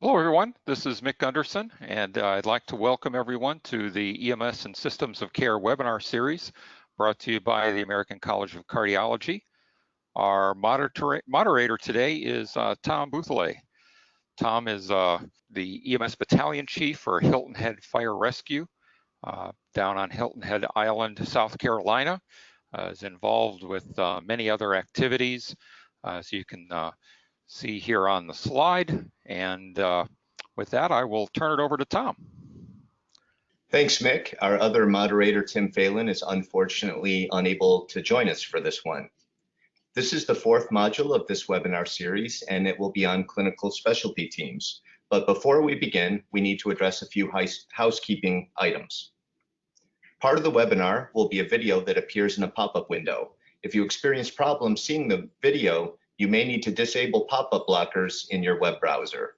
Hello everyone, this is Mick Gunderson, and I'd like to welcome everyone to the EMS and Systems of Care webinar series brought to you by the American College of Cardiology. Our moderator today is Tom Bouthillet. Tom is the EMS Battalion Chief for Hilton Head Fire Rescue down on Hilton Head Island, South Carolina. Is involved with many other activities, so you can see here on the slide. And with that, I will turn it over to Tom. Thanks, Mick. Our other moderator, Tim Phelan, is unfortunately unable to join us for this one. This is the fourth module of this webinar series, and it will be on clinical specialty teams. But before we begin, we need to address a few housekeeping items. Part of the webinar will be a video that appears in a pop-up window. If you experience problems seeing the video, you may need to disable pop-up blockers in your web browser.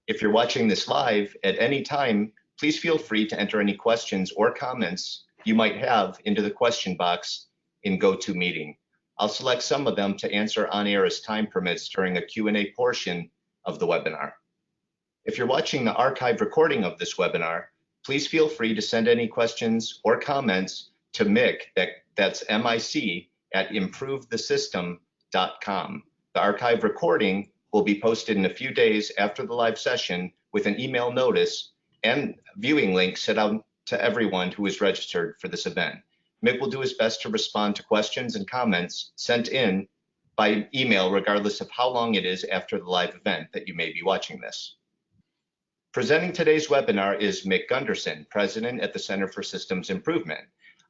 If you're watching this live at any time, please feel free to enter any questions or comments you might have into the question box in GoToMeeting. I'll select some of them to answer on air as time permits during a Q&A portion of the webinar. If you're watching the archived recording of this webinar, please feel free to send any questions or comments to Mick, that's M-I-C, at improvethesystem.com. The archive recording will be posted in a few days after the live session with an email notice and viewing link sent out to everyone who is registered for this event. Mick will do his best to respond to questions and comments sent in by email, regardless of how long it is after the live event that you may be watching this. Presenting today's webinar is Mick Gunderson, President at the Center for Systems Improvement.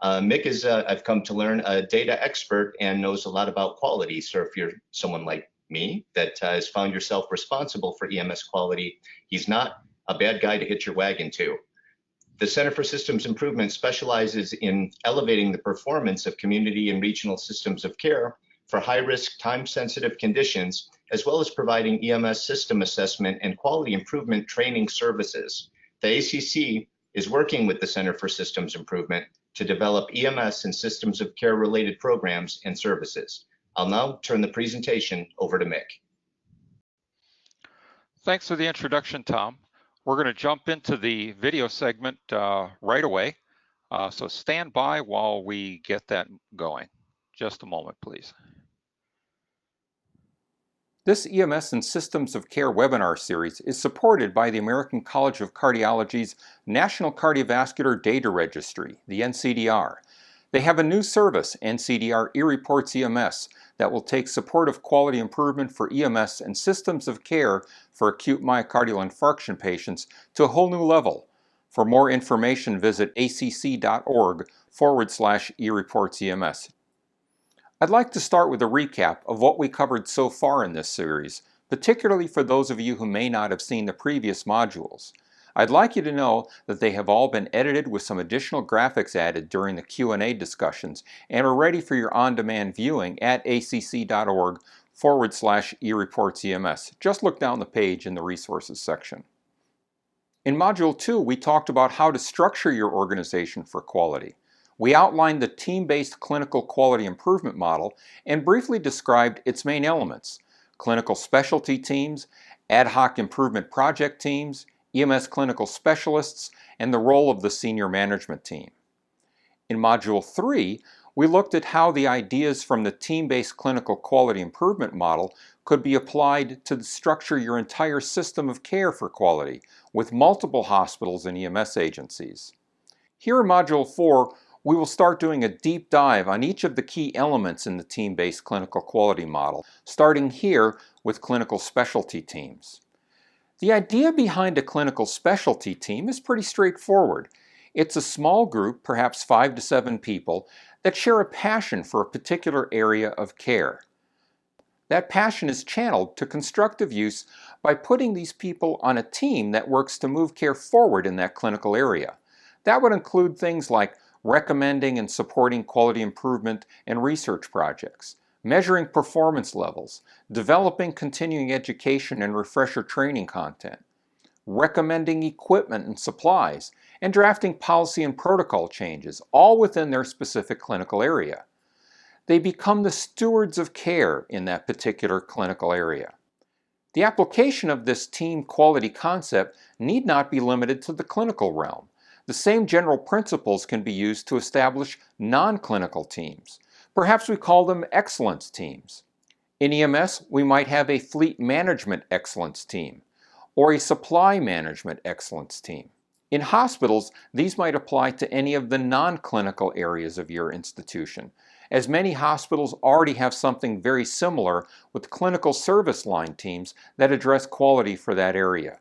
Mick is, I've come to learn, a data expert and knows a lot about quality. So if you're someone like me that has found yourself responsible for EMS quality, he's not a bad guy to hitch your wagon to. The Center for Systems Improvement specializes in elevating the performance of community and regional systems of care for high-risk, time-sensitive conditions, as well as providing EMS system assessment and quality improvement training services. The ACC is working with the Center for Systems Improvement to develop EMS and systems of care related programs and services. I'll now turn the presentation over to Mick. Thanks for the introduction, Tom. We're going to jump into the video segment right away. So stand by while we get that going. Just a moment, please. This EMS and Systems of Care webinar series is supported by the American College of Cardiology's National Cardiovascular Data Registry, the NCDR. They have a new service, NCDR eReports EMS, that will take supportive quality improvement for EMS and systems of care for acute myocardial infarction patients to a whole new level. For more information, visit acc.org/eReports EMS. I'd like to start with a recap of what we covered so far in this series, particularly for those of you who may not have seen the previous modules. I'd like you to know that they have all been edited with some additional graphics added during the Q&A discussions and are ready for your on-demand viewing at acc.org/eReports EMS. Just look down the page in the resources section. In Module 2, we talked about how to structure your organization for quality. We outlined the team-based clinical quality improvement model and briefly described its main elements: clinical specialty teams, ad hoc improvement project teams, EMS clinical specialists, and the role of the senior management team. In Module 3, we looked at how the ideas from the team-based clinical quality improvement model could be applied to structure your entire system of care for quality with multiple hospitals and EMS agencies. Here in Module 4, we will start doing a deep dive on each of the key elements in the team-based clinical quality model, starting here with clinical specialty teams. The idea behind a clinical specialty team is pretty straightforward. It's a small group, perhaps 5 to 7 people, that share a passion for a particular area of care. That passion is channeled to constructive use by putting these people on a team that works to move care forward in that clinical area. That would include things like recommending and supporting quality improvement and research projects, measuring performance levels, developing continuing education and refresher training content, recommending equipment and supplies, and drafting policy and protocol changes, all within their specific clinical area. They become the stewards of care in that particular clinical area. The application of this team quality concept need not be limited to the clinical realm. The same general principles can be used to establish non-clinical teams. Perhaps we call them excellence teams. In EMS, we might have a fleet management excellence team or a supply management excellence team. In hospitals, these might apply to any of the non-clinical areas of your institution, as many hospitals already have something very similar with clinical service line teams that address quality for that area.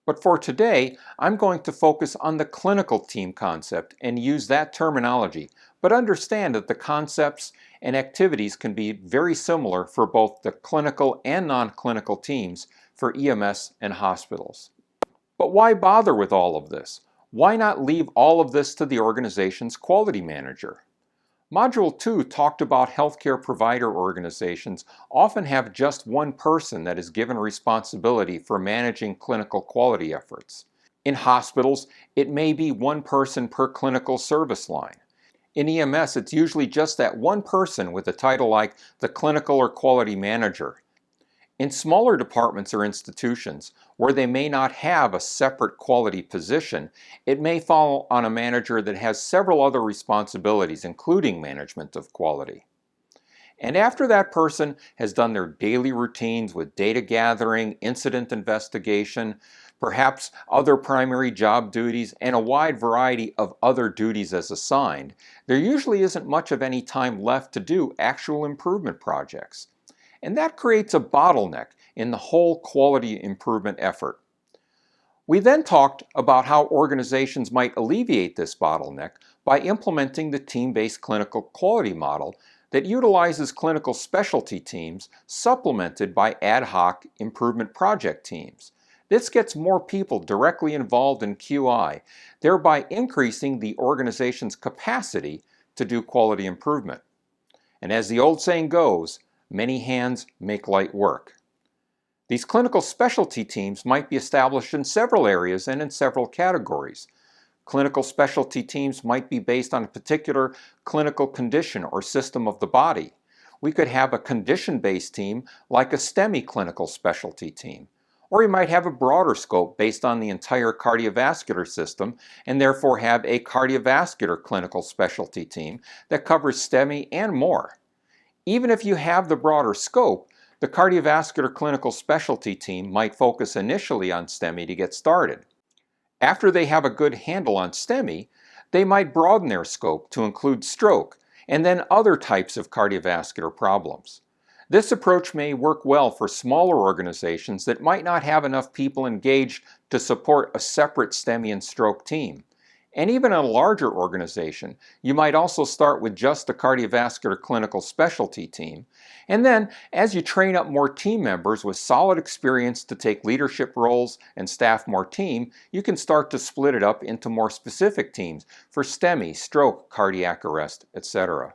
But for today, I'm going to focus on the clinical team concept and use that terminology, but understand that the concepts and activities can be very similar for both the clinical and non-clinical teams for EMS and hospitals. But why bother with all of this? Why not leave all of this to the organization's quality manager? Module 2 talked about healthcare provider organizations often have just one person that is given responsibility for managing clinical quality efforts. In hospitals, it may be one person per clinical service line. In EMS, it's usually just that one person with a title like the clinical or quality manager. In smaller departments or institutions, where they may not have a separate quality position, it may fall on a manager that has several other responsibilities, including management of quality. And after that person has done their daily routines with data gathering, incident investigation, perhaps other primary job duties, and a wide variety of other duties as assigned, there usually isn't much of any time left to do actual improvement projects. And that creates a bottleneck in the whole quality improvement effort. We then talked about how organizations might alleviate this bottleneck by implementing the team-based clinical quality model that utilizes clinical specialty teams supplemented by ad hoc improvement project teams. This gets more people directly involved in QI, thereby increasing the organization's capacity to do quality improvement. And as the old saying goes, many hands make light work. These clinical specialty teams might be established in several areas and in several categories. Clinical specialty teams might be based on a particular clinical condition or system of the body. We could have a condition-based team like a STEMI clinical specialty team. Or you might have a broader scope based on the entire cardiovascular system and therefore have a cardiovascular clinical specialty team that covers STEMI and more. Even if you have the broader scope, the cardiovascular clinical specialty team might focus initially on STEMI to get started. After they have a good handle on STEMI, they might broaden their scope to include stroke and then other types of cardiovascular problems. This approach may work well for smaller organizations that might not have enough people engaged to support a separate STEMI and stroke team. And even in a larger organization, you might also start with just a cardiovascular clinical specialty team. And then, as you train up more team members with solid experience to take leadership roles and staff more team, you can start to split it up into more specific teams for STEMI, stroke, cardiac arrest, etc.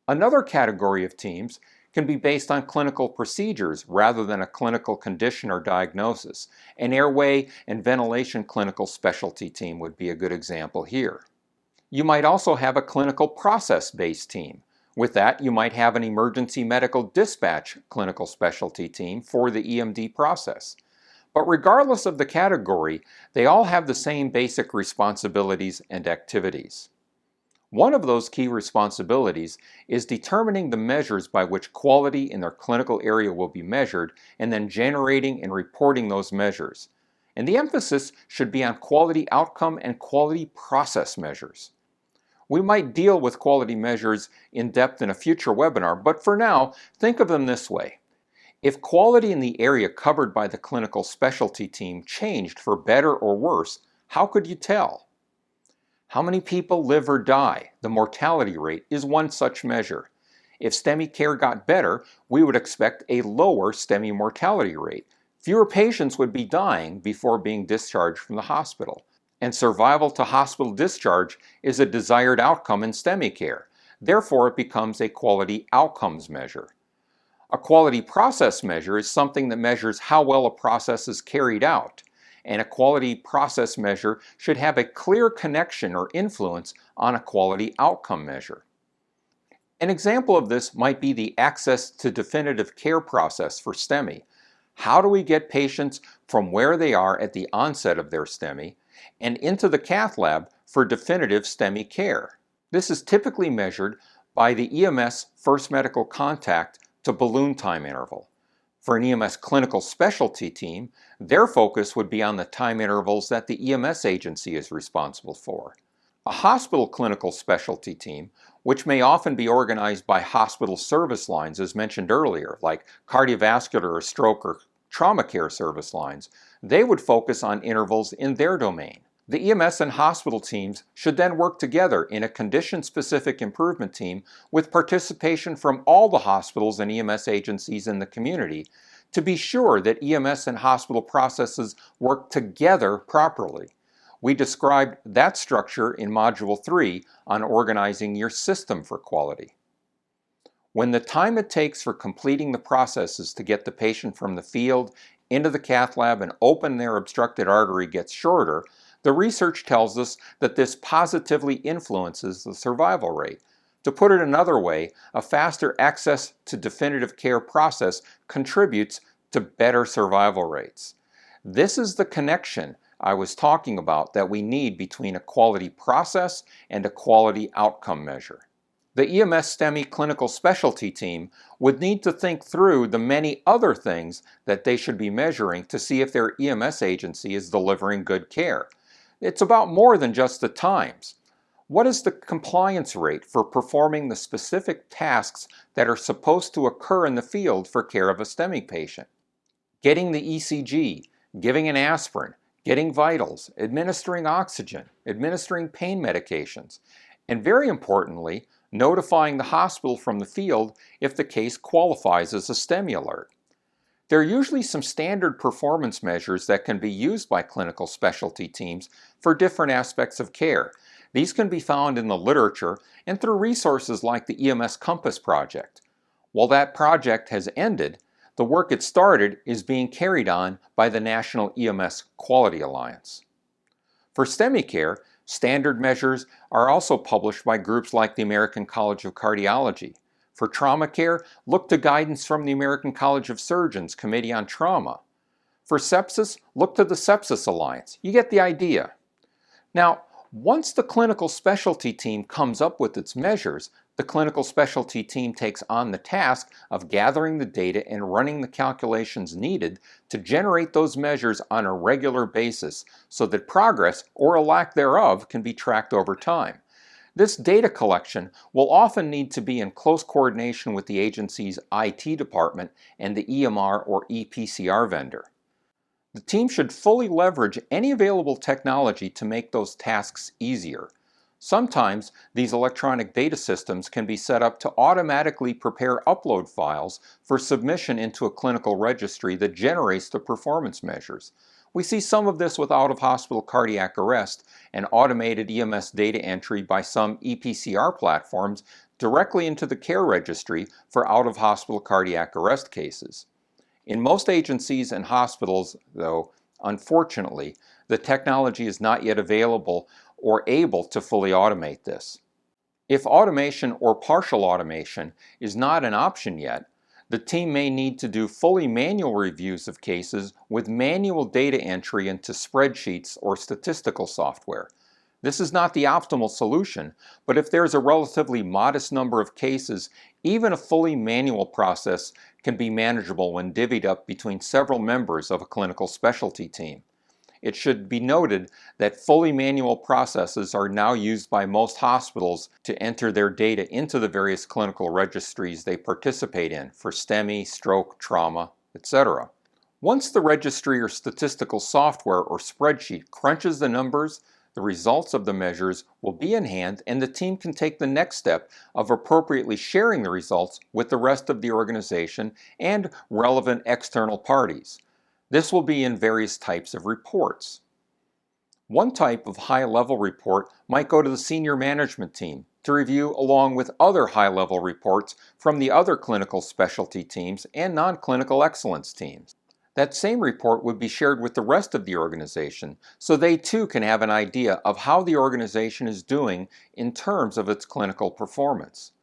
Another category of teams can be based on clinical procedures rather than a clinical condition or diagnosis. An airway and ventilation clinical specialty team would be a good example here. You might also have a clinical process-based team. With that, you might have an emergency medical dispatch clinical specialty team for the EMD process. But regardless of the category, they all have the same basic responsibilities and activities. One of those key responsibilities is determining the measures by which quality in their clinical area will be measured and then generating and reporting those measures. And the emphasis should be on quality outcome and quality process measures. We might deal with quality measures in depth in a future webinar, but for now, think of them this way. If quality in the area covered by the clinical specialty team changed for better or worse, how could you tell? How many people live or die? The mortality rate is one such measure. If STEMI care got better, we would expect a lower STEMI mortality rate. Fewer patients would be dying before being discharged from the hospital. And survival to hospital discharge is a desired outcome in STEMI care. Therefore, it becomes a quality outcomes measure. A quality process measure is something that measures how well a process is carried out. And a quality process measure should have a clear connection or influence on a quality outcome measure. An example of this might be the access to definitive care process for STEMI. How do we get patients from where they are at the onset of their STEMI and into the cath lab for definitive STEMI care? This is typically measured by the EMS first medical contact to balloon time interval. For an EMS clinical specialty team, their focus would be on the time intervals that the EMS agency is responsible for. A hospital clinical specialty team, which may often be organized by hospital service lines as mentioned earlier, like cardiovascular or stroke or trauma care service lines, they would focus on intervals in their domain. The EMS and hospital teams should then work together in a condition-specific improvement team with participation from all the hospitals and EMS agencies in the community to be sure that EMS and hospital processes work together properly. We described that structure in Module 3 on organizing your system for quality. When the time it takes for completing the processes to get the patient from the field into the cath lab and open their obstructed artery gets shorter, the research tells us that this positively influences the survival rate. To put it another way, a faster access to definitive care process contributes to better survival rates. This is the connection I was talking about that we need between a quality process and a quality outcome measure. The EMS STEMI clinical specialty team would need to think through the many other things that they should be measuring to see if their EMS agency is delivering good care. It's about more than just the times. What is the compliance rate for performing the specific tasks that are supposed to occur in the field for care of a STEMI patient? Getting the ECG, giving an aspirin, getting vitals, administering oxygen, administering pain medications, and very importantly, notifying the hospital from the field if the case qualifies as a STEMI alert. There are usually some standard performance measures that can be used by clinical specialty teams for different aspects of care. These can be found in the literature and through resources like the EMS Compass project. While that project has ended, the work it started is being carried on by the National EMS Quality Alliance. For STEMI care, standard measures are also published by groups like the American College of Cardiology. For trauma care, look to guidance from the American College of Surgeons Committee on Trauma. For sepsis, look to the Sepsis Alliance. You get the idea. Now, once the clinical specialty team comes up with its measures, the clinical specialty team takes on the task of gathering the data and running the calculations needed to generate those measures on a regular basis so that progress, or a lack thereof, can be tracked over time. This data collection will often need to be in close coordination with the agency's IT department and the EMR or EPCR vendor. The team should fully leverage any available technology to make those tasks easier. Sometimes these electronic data systems can be set up to automatically prepare upload files for submission into a clinical registry that generates the performance measures. We see some of this with out-of-hospital cardiac arrest and automated EMS data entry by some EPCR platforms directly into the care registry for out-of-hospital cardiac arrest cases. In most agencies and hospitals, though, unfortunately, the technology is not yet available or able to fully automate this. If automation or partial automation is not an option yet, the team may need to do fully manual reviews of cases with manual data entry into spreadsheets or statistical software. This is not the optimal solution, but if there's a relatively modest number of cases, even a fully manual process can be manageable when divvied up between several members of a clinical specialty team. It should be noted that fully manual processes are now used by most hospitals to enter their data into the various clinical registries they participate in for STEMI, stroke, trauma, etc. Once the registry or statistical software or spreadsheet crunches the numbers, the results of the measures will be in hand and the team can take the next step of appropriately sharing the results with the rest of the organization and relevant external parties. This will be in various types of reports. One type of high-level report might go to the senior management team to review along with other high-level reports from the other clinical specialty teams and non-clinical excellence teams. That same report would be shared with the rest of the organization so they too can have an idea of how the organization is doing in terms of its clinical performance.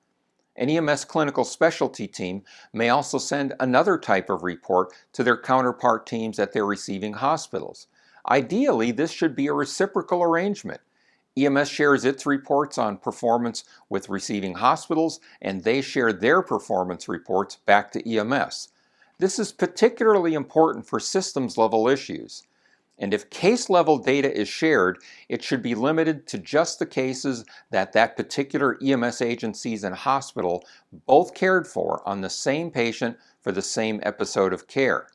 An EMS clinical specialty team may also send another type of report to their counterpart teams at their receiving hospitals. Ideally, this should be a reciprocal arrangement. EMS shares its reports on performance with receiving hospitals, and they share their performance reports back to EMS. This is particularly important for systems-level issues. And if case-level data is shared, it should be limited to just the cases that particular EMS agencies and hospital both cared for on the same patient for the same episode of care.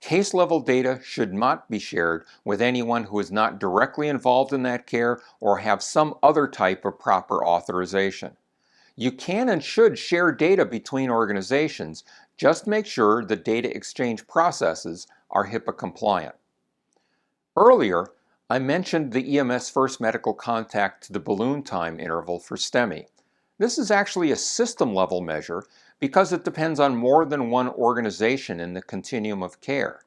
Case-level data should not be shared with anyone who is not directly involved in that care or have some other type of proper authorization. You can and should share data between organizations, just make sure the data exchange processes are HIPAA compliant. Earlier, I mentioned the EMS first medical contact to the balloon time interval for STEMI. This is actually a system-level measure because it depends on more than one organization in the continuum of care.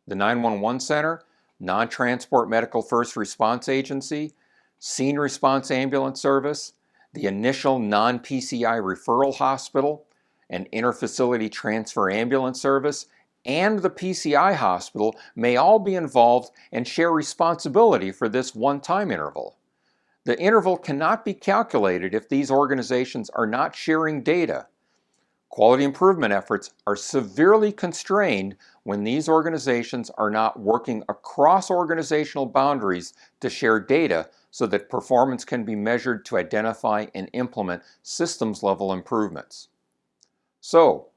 The 911 Center, Non-Transport Medical First Response Agency, Scene Response Ambulance Service, the initial non-PCI referral hospital, an interfacility transfer ambulance service, and the PCI hospital may all be involved and share responsibility for this one-time interval. The interval cannot be calculated if these organizations are not sharing data. Quality improvement efforts are severely constrained when these organizations are not working across organizational boundaries to share data so that performance can be measured to identify and implement systems-level improvements. So,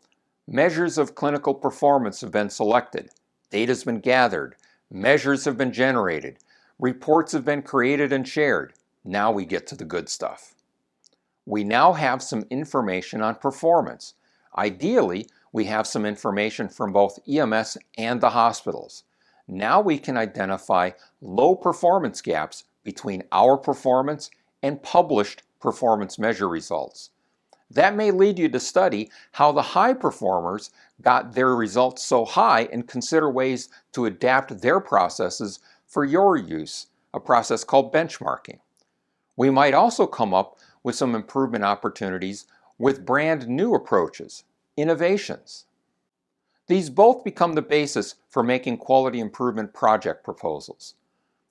measures of clinical performance have been selected, data has been gathered, measures have been generated, reports have been created and shared. Now we get to the good stuff. We now have some information on performance. Ideally, we have some information from both EMS and the hospitals. Now we can identify low performance gaps between our performance and published performance measure results. That may lead you to study how the high performers got their results so high and consider ways to adapt their processes for your use, a process called benchmarking. We might also come up with some improvement opportunities with brand new approaches, innovations. These both become the basis for making quality improvement project proposals.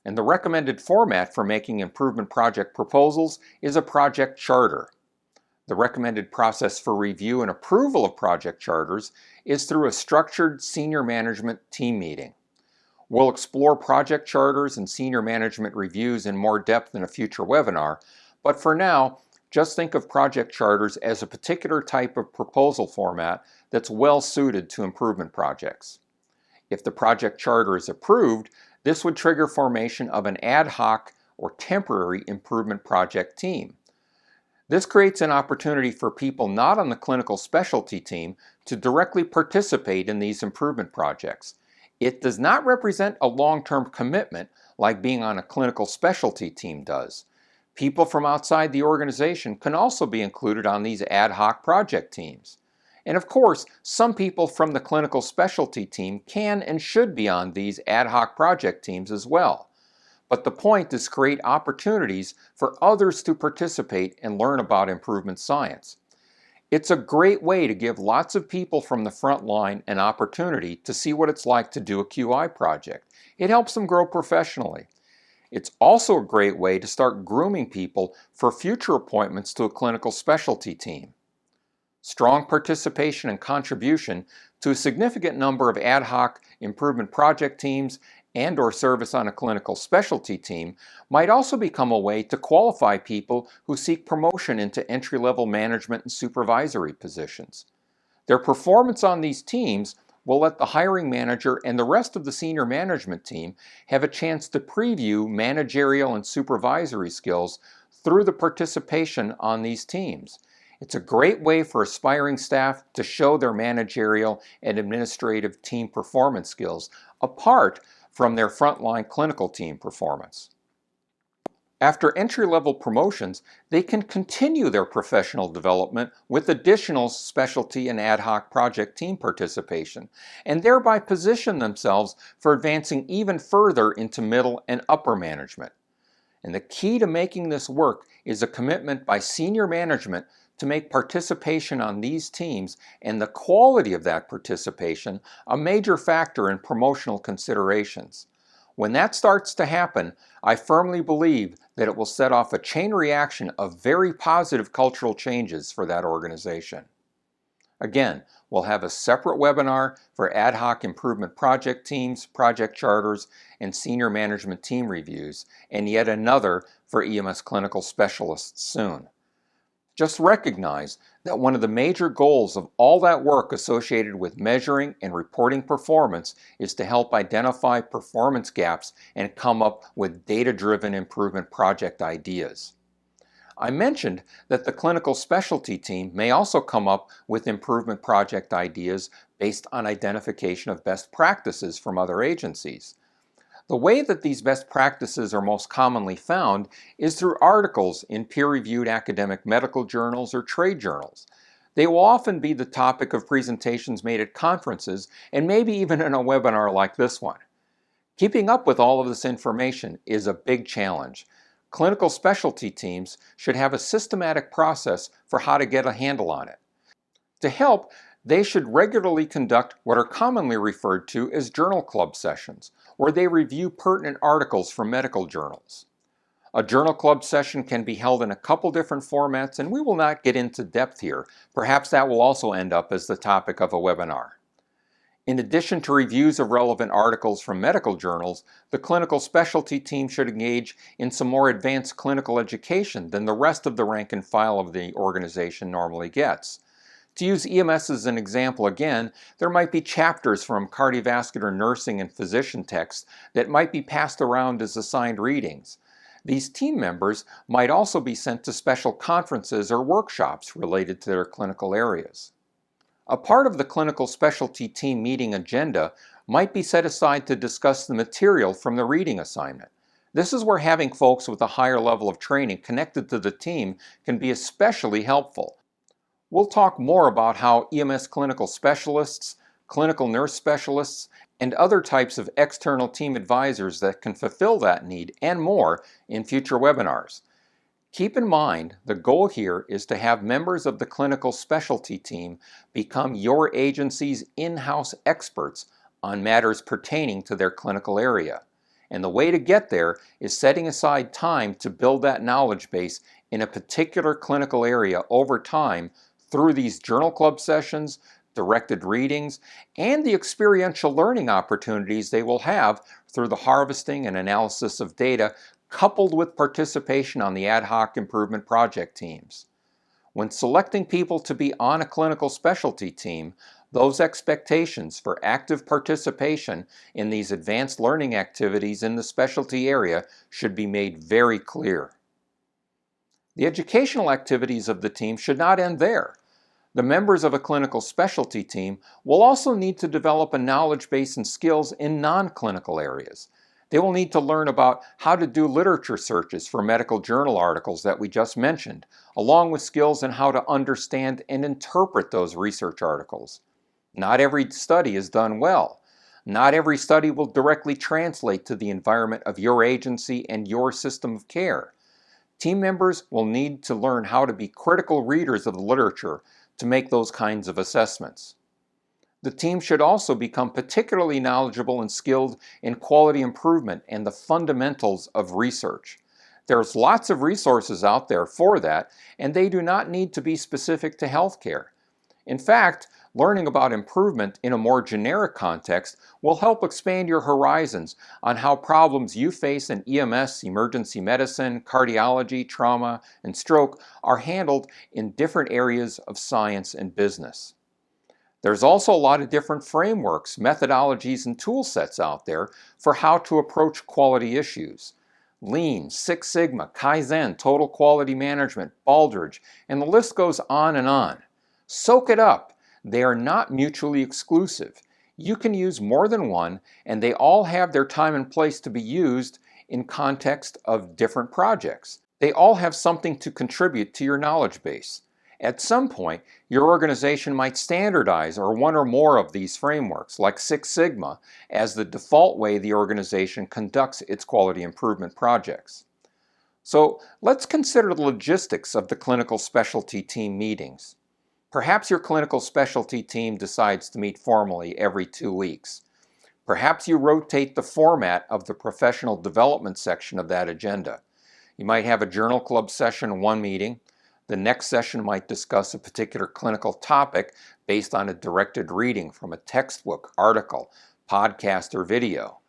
And the recommended format for making improvement project proposals is a project charter. The recommended process for review and approval of project charters is through a structured senior management team meeting. We'll explore project charters and senior management reviews in more depth in a future webinar, but for now, just think of project charters as a particular type of proposal format that's well suited to improvement projects. If the project charter is approved, this would trigger formation of an ad hoc or temporary improvement project team. This creates an opportunity for people not on the clinical specialty team to directly participate in these improvement projects. It does not represent a long-term commitment like being on a clinical specialty team does. People from outside the organization can also be included on these ad hoc project teams. And of course, some people from the clinical specialty team can and should be on these ad hoc project teams as well. But the point is to create opportunities for others to participate and learn about improvement science. It's a great way to give lots of people from the front line an opportunity to see what it's like to do a QI project. It helps them grow professionally. It's also a great way to start grooming people for future appointments to a clinical specialty team. Strong participation and contribution to a significant number of ad hoc improvement project teams and/or service on a clinical specialty team might also become a way to qualify people who seek promotion into entry-level management and supervisory positions. Their performance on these teams will let the hiring manager and the rest of the senior management team have a chance to preview managerial and supervisory skills through the participation on these teams. It's a great way for aspiring staff to show their managerial and administrative team performance skills apart from their frontline clinical team performance. After entry-level promotions, they can continue their professional development with additional specialty and ad hoc project team participation, and thereby position themselves for advancing even further into middle and upper management. And the key to making this work is a commitment by senior management to make participation on these teams and the quality of that participation a major factor in promotional considerations. When that starts to happen, I firmly believe that it will set off a chain reaction of very positive cultural changes for that organization. Again, we'll have a separate webinar for ad hoc improvement project teams, project charters, and senior management team reviews, and yet another for EMS clinical specialists soon. Just recognize that one of the major goals of all that work associated with measuring and reporting performance is to help identify performance gaps and come up with data-driven improvement project ideas. I mentioned that the clinical specialty team may also come up with improvement project ideas based on identification of best practices from other agencies. The way that these best practices are most commonly found is through articles in peer-reviewed academic medical journals or trade journals. They will often be the topic of presentations made at conferences and maybe even in a webinar like this one. Keeping up with all of this information is a big challenge. Clinical specialty teams should have a systematic process for how to get a handle on it. To help, they should regularly conduct what are commonly referred to as journal club sessions, where they review pertinent articles from medical journals. A journal club session can be held in a couple different formats, and we will not get into depth here. Perhaps that will also end up as the topic of a webinar. In addition to reviews of relevant articles from medical journals, the clinical specialty team should engage in some more advanced clinical education than the rest of the rank and file of the organization normally gets. To use EMS as an example again, there might be chapters from cardiovascular nursing and physician texts that might be passed around as assigned readings. These team members might also be sent to special conferences or workshops related to their clinical areas. A part of the clinical specialty team meeting agenda might be set aside to discuss the material from the reading assignment. This is where having folks with a higher level of training connected to the team can be especially helpful. We'll talk more about how EMS clinical specialists, clinical nurse specialists, and other types of external team advisors that can fulfill that need and more in future webinars. Keep in mind, the goal here is to have members of the clinical specialty team become your agency's in-house experts on matters pertaining to their clinical area. And the way to get there is setting aside time to build that knowledge base in a particular clinical area over time through these journal club sessions, directed readings, and the experiential learning opportunities they will have through the harvesting and analysis of data coupled with participation on the ad hoc improvement project teams. When selecting people to be on a clinical specialty team, those expectations for active participation in these advanced learning activities in the specialty area should be made very clear. The educational activities of the team should not end there. The members of a clinical specialty team will also need to develop a knowledge base and skills in non-clinical areas. They will need to learn about how to do literature searches for medical journal articles that we just mentioned, along with skills in how to understand and interpret those research articles. Not every study is done well. Not every study will directly translate to the environment of your agency and your system of care. Team members will need to learn how to be critical readers of the literature to make those kinds of assessments. The team should also become particularly knowledgeable and skilled in quality improvement and the fundamentals of research. There's lots of resources out there for that, and they do not need to be specific to healthcare. In fact, learning about improvement in a more generic context will help expand your horizons on how problems you face in EMS, emergency medicine, cardiology, trauma, and stroke are handled in different areas of science and business. There's also a lot of different frameworks, methodologies, and tool sets out there for how to approach quality issues. Lean, Six Sigma, Kaizen, Total Quality Management, Baldrige, and the list goes on and on. Soak it up. They are not mutually exclusive. You can use more than one, and they all have their time and place to be used in context of different projects. They all have something to contribute to your knowledge base. At some point, your organization might standardize or one or more of these frameworks, like Six Sigma, as the default way the organization conducts its quality improvement projects. So let's consider the logistics of the clinical specialty team meetings. Perhaps your clinical specialty team decides to meet formally every 2 weeks. Perhaps you rotate the format of the professional development section of that agenda. You might have a journal club session in one meeting. The next session might discuss a particular clinical topic based on a directed reading from a textbook, article, podcast, or video.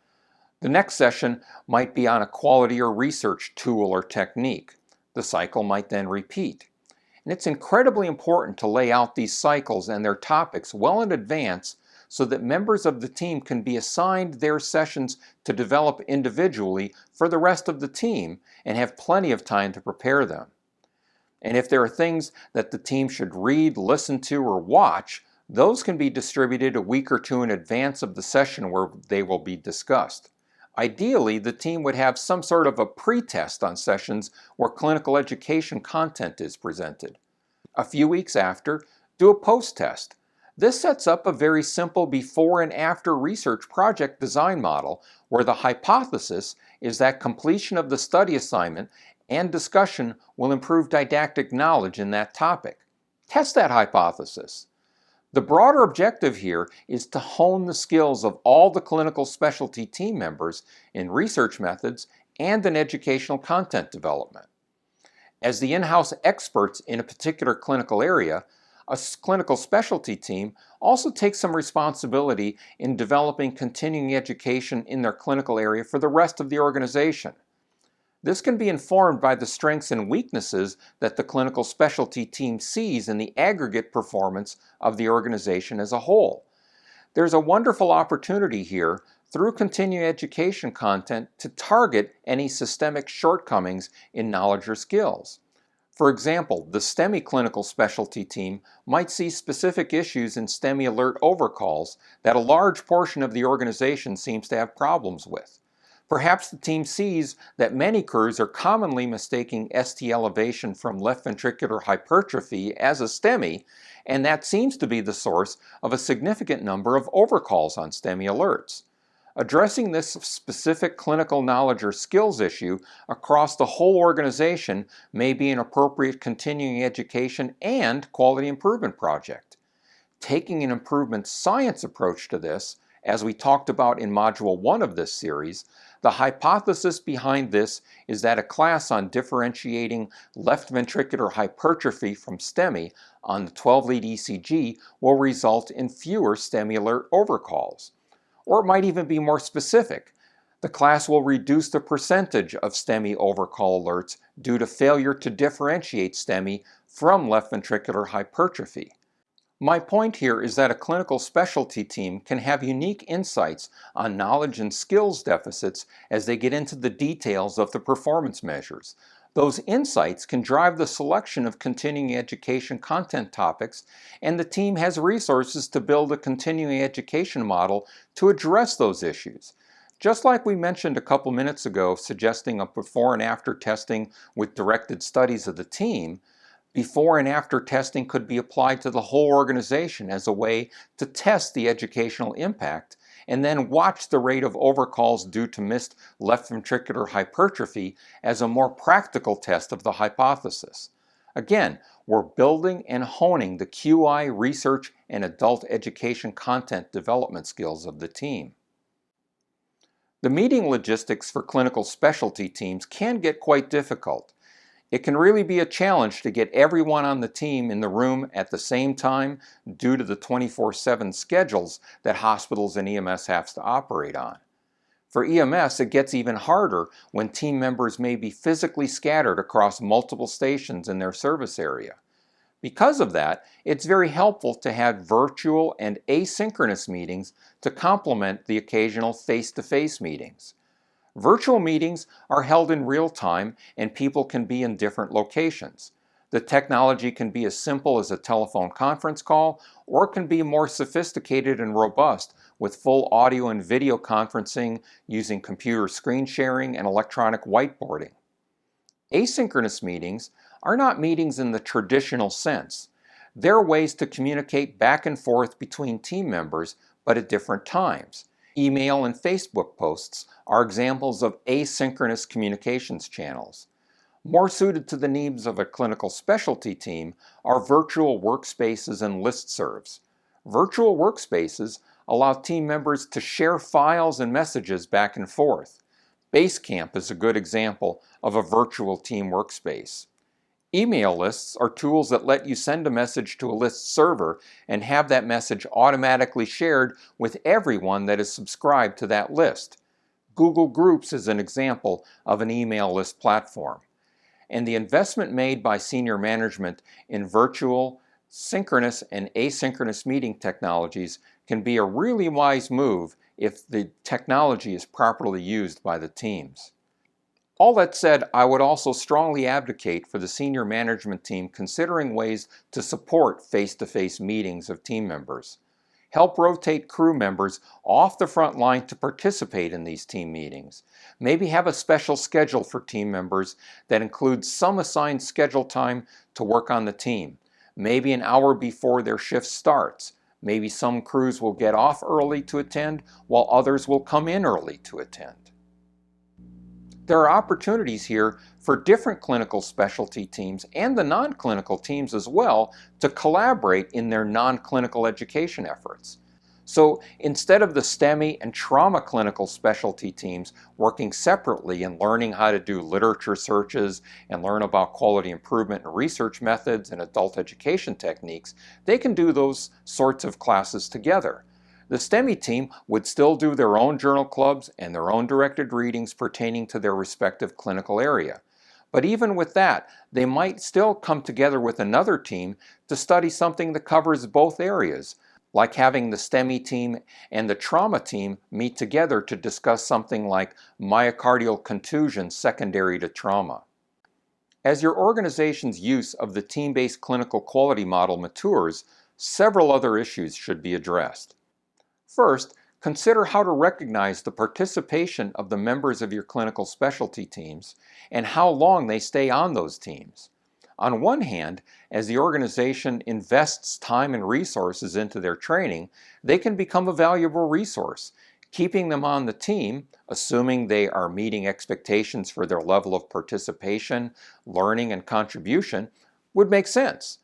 The next session might be on a quality or research tool or technique. The cycle might then repeat. And it's incredibly important to lay out these cycles and their topics well in advance so that members of the team can be assigned their sessions to develop individually for the rest of the team and have plenty of time to prepare them. And if there are things that the team should read, listen to, or watch, those can be distributed a week or two in advance of the session where they will be discussed. Ideally, the team would have some sort of a pre-test on sessions where clinical education content is presented. A few weeks after, do a post-test. This sets up a very simple before and after research project design model where the hypothesis is that completion of the study assignment and discussion will improve didactic knowledge in that topic. Test that hypothesis. The broader objective here is to hone the skills of all the clinical specialty team members in research methods and in educational content development. As the in-house experts in a particular clinical area, a clinical specialty team also takes some responsibility in developing continuing education in their clinical area for the rest of the organization. This can be informed by the strengths and weaknesses that the clinical specialty team sees in the aggregate performance of the organization as a whole. There's a wonderful opportunity here through continuing education content to target any systemic shortcomings in knowledge or skills. For example, the STEMI clinical specialty team might see specific issues in STEMI alert overcalls that a large portion of the organization seems to have problems with. Perhaps the team sees that many crews are commonly mistaking ST elevation from left ventricular hypertrophy as a STEMI, and that seems to be the source of a significant number of overcalls on STEMI alerts. Addressing this specific clinical knowledge or skills issue across the whole organization may be an appropriate continuing education and quality improvement project. Taking an improvement science approach to this, as we talked about in Module 1 of this series, the hypothesis behind this is that a class on differentiating left ventricular hypertrophy from STEMI on the 12-lead ECG will result in fewer STEMI alert overcalls. Or it might even be more specific. The class will reduce the percentage of STEMI overcall alerts due to failure to differentiate STEMI from left ventricular hypertrophy. My point here is that a clinical specialty team can have unique insights on knowledge and skills deficits as they get into the details of the performance measures. Those insights can drive the selection of continuing education content topics, and the team has resources to build a continuing education model to address those issues. Just like we mentioned a couple minutes ago, suggesting a before and after testing with directed studies of the team, before and after testing could be applied to the whole organization as a way to test the educational impact and then watch the rate of overcalls due to missed left ventricular hypertrophy as a more practical test of the hypothesis. Again, we're building and honing the QI, research, and adult education content development skills of the team. The meeting logistics for clinical specialty teams can get quite difficult. It can really be a challenge to get everyone on the team in the room at the same time due to the 24/7 schedules that hospitals and EMS have to operate on. For EMS, it gets even harder when team members may be physically scattered across multiple stations in their service area. Because of that, it's very helpful to have virtual and asynchronous meetings to complement the occasional face-to-face meetings. Virtual meetings are held in real time and people can be in different locations. The technology can be as simple as a telephone conference call or it can be more sophisticated and robust with full audio and video conferencing using computer screen sharing and electronic whiteboarding. Asynchronous meetings are not meetings in the traditional sense. They're ways to communicate back and forth between team members but at different times. Email and Facebook posts are examples of asynchronous communications channels. More suited to the needs of a clinical specialty team are virtual workspaces and listservs. Virtual workspaces allow team members to share files and messages back and forth. Basecamp is a good example of a virtual team workspace. Email lists are tools that let you send a message to a list server and have that message automatically shared with everyone that is subscribed to that list. Google Groups is an example of an email list platform. And the investment made by senior management in virtual, synchronous, and asynchronous meeting technologies can be a really wise move if the technology is properly used by the teams. All that said, I would also strongly advocate for the senior management team considering ways to support face-to-face meetings of team members. Help rotate crew members off the front line to participate in these team meetings. Maybe have a special schedule for team members that includes some assigned schedule time to work on the team. Maybe an hour before their shift starts. Maybe some crews will get off early to attend, while others will come in early to attend. There are opportunities here for different clinical specialty teams and the non-clinical teams as well to collaborate in their non-clinical education efforts. So instead of the STEMI and trauma clinical specialty teams working separately and learning how to do literature searches and learn about quality improvement and research methods and adult education techniques, they can do those sorts of classes together. The STEMI team would still do their own journal clubs and their own directed readings pertaining to their respective clinical area. But even with that, they might still come together with another team to study something that covers both areas, like having the STEMI team and the trauma team meet together to discuss something like myocardial contusion secondary to trauma. As your organization's use of the team-based clinical quality model matures, several other issues should be addressed. First, consider how to recognize the participation of the members of your clinical specialty teams and how long they stay on those teams. On one hand, as the organization invests time and resources into their training, they can become a valuable resource. Keeping them on the team, assuming they are meeting expectations for their level of participation, learning, and contribution, would make sense.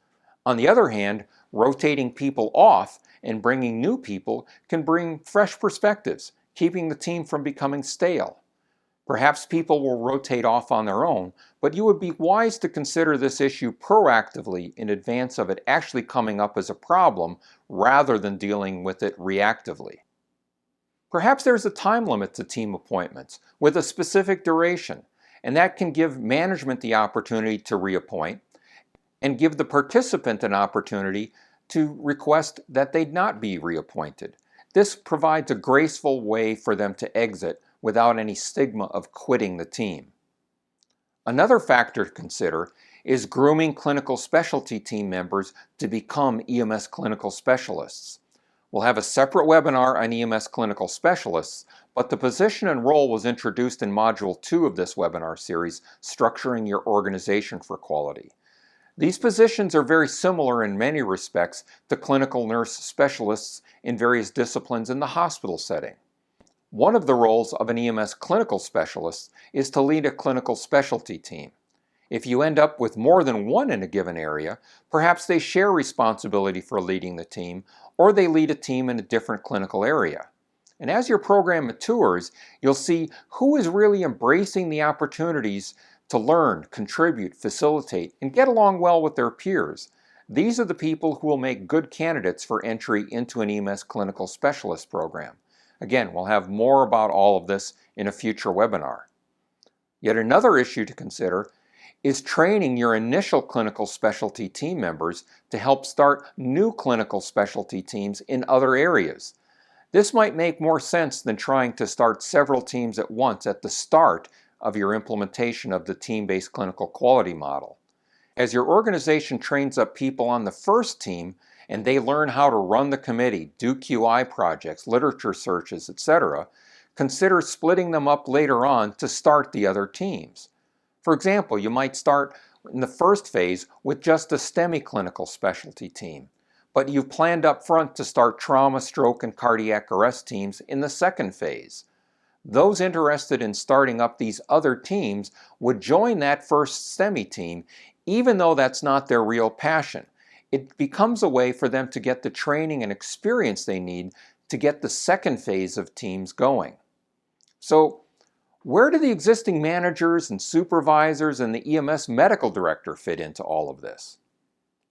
On the other hand, rotating people off and bringing new people can bring fresh perspectives, keeping the team from becoming stale. Perhaps people will rotate off on their own, but you would be wise to consider this issue proactively in advance of it actually coming up as a problem rather than dealing with it reactively. Perhaps there's a time limit to team appointments with a specific duration, and that can give management the opportunity to reappoint and give the participant an opportunity to request that they not be reappointed. This provides a graceful way for them to exit without any stigma of quitting the team. Another factor to consider is grooming clinical specialty team members to become EMS clinical specialists. We'll have a separate webinar on EMS clinical specialists, but the position and role was introduced in Module 2 of this webinar series, Structuring Your Organization for Quality. These positions are very similar in many respects to clinical nurse specialists in various disciplines in the hospital setting. One of the roles of an EMS clinical specialist is to lead a clinical specialty team. If you end up with more than one in a given area, perhaps they share responsibility for leading the team, or they lead a team in a different clinical area. And as your program matures, you'll see who is really embracing the opportunities to learn, contribute, facilitate, and get along well with their peers. These are the people who will make good candidates for entry into an EMS clinical specialist program. Again, we'll have more about all of this in a future webinar. Yet another issue to consider is training your initial clinical specialty team members to help start new clinical specialty teams in other areas. This might make more sense than trying to start several teams at once at the start of your implementation of the team-based clinical quality model. As your organization trains up people on the first team and they learn how to run the committee, do QI projects, literature searches, etc., consider splitting them up later on to start the other teams. For example, you might start in the first phase with just a STEMI clinical specialty team, but you've planned up front to start trauma, stroke, and cardiac arrest teams in the second phase. Those interested in starting up these other teams would join that first STEMI team, even though that's not their real passion. It becomes a way for them to get the training and experience they need to get the second phase of teams going. So, where do the existing managers and supervisors and the EMS medical director fit into all of this?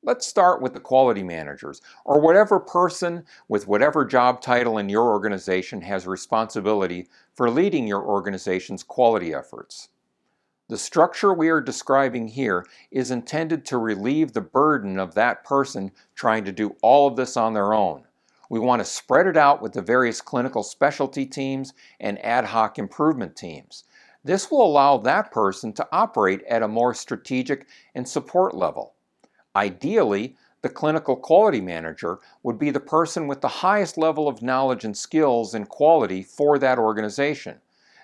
Let's start with the quality managers, or whatever person with whatever job title in your organization has responsibility for leading your organization's quality efforts. The structure we are describing here is intended to relieve the burden of that person trying to do all of this on their own. We want to spread it out with the various clinical specialty teams and ad hoc improvement teams. This will allow that person to operate at a more strategic and support level. Ideally, the clinical quality manager would be the person with the highest level of knowledge and skills in quality for that organization.